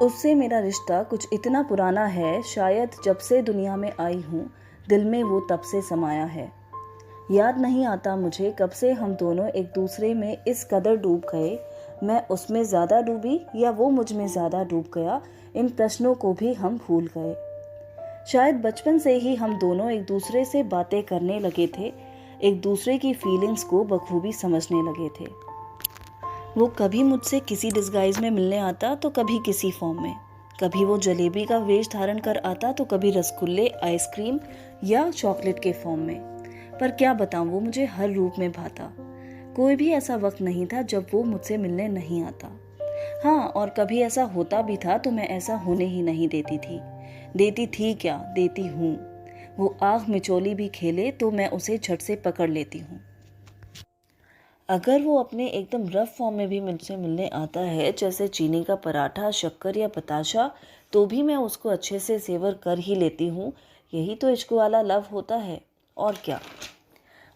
उससे मेरा रिश्ता कुछ इतना पुराना है, शायद जब से दुनिया में आई हूँ दिल में वो तब से समाया है। याद नहीं आता मुझे कब से हम दोनों एक दूसरे में इस कदर डूब गए। मैं उसमें ज़्यादा डूबी या वो मुझ में ज़्यादा डूब गया, इन प्रश्नों को भी हम भूल गए। शायद बचपन से ही हम दोनों एक दूसरे से बातें करने लगे थे, एक दूसरे की फीलिंग्स को बखूबी समझने लगे थे। वो कभी मुझसे किसी डिस्गाइज में मिलने आता तो कभी किसी फॉर्म में, कभी वो जलेबी का वेश धारण कर आता तो कभी रसगुल्ले, आइसक्रीम या चॉकलेट के फॉर्म में। पर क्या बताऊं, वो मुझे हर रूप में भाता। कोई भी ऐसा वक्त नहीं था जब वो मुझसे मिलने नहीं आता। हाँ, और कभी ऐसा होता भी था तो मैं ऐसा होने ही नहीं देती थी। देती थी क्या, देती हूँ। वो आँख मिचौली भी खेले तो मैं उसे झट से पकड़ लेती हूँ। अगर वो अपने एकदम रफ फॉर्म में भी मुझसे मिलने आता है, जैसे चीनी का पराठा, शक्कर या बताशा, तो भी मैं उसको अच्छे से सेवर कर ही लेती हूँ। यही तो इश्क वाला लव होता है, और क्या।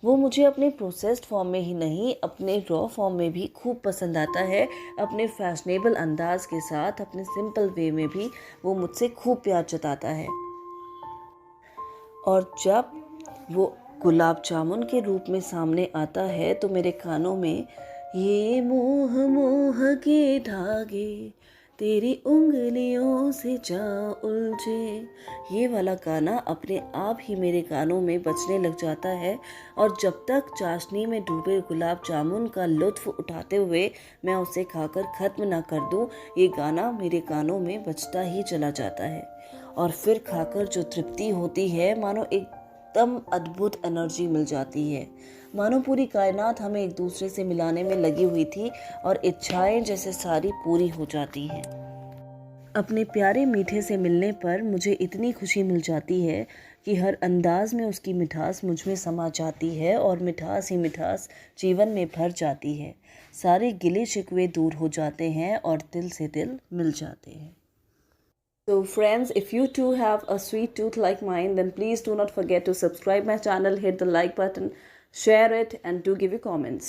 वो मुझे अपने प्रोसेस्ड फॉर्म में ही नहीं, अपने रॉ फॉर्म में भी खूब पसंद आता है। अपने फैशनेबल अंदाज के साथ, अपने सिंपल वे में भी वो मुझसे खूब प्यार जताता है। और जब वो गुलाब जामुन के रूप में सामने आता है तो मेरे कानों में ये मोह मोह के धागे तेरी उंगलियों से जा उलझे, ये वाला गाना अपने आप ही मेरे कानों में बजने लग जाता है। और जब तक चाशनी में डूबे गुलाब जामुन का लुत्फ उठाते हुए मैं उसे खाकर ख़त्म ना कर दूं, ये गाना मेरे कानों में बजता ही चला जाता है। और फिर खाकर जो तृप्ति होती है, मानो एकदम अद्भुत एनर्जी मिल जाती है। मानो पूरी कायनात हमें एक दूसरे से मिलाने में लगी हुई थी और इच्छाएं जैसे सारी पूरी हो जाती हैं। अपने प्यारे मीठे से मिलने पर मुझे इतनी खुशी मिल जाती है कि हर अंदाज में उसकी मिठास मुझ में समा जाती है और मिठास ही मिठास जीवन में भर जाती है। सारे गिले शिकवे दूर हो जाते हैं और दिल से दिल मिल जाते हैं। So friends, if you too have a sweet tooth like mine, then please do not forget to subscribe my channel, hit the like button, share it, and do give your comments.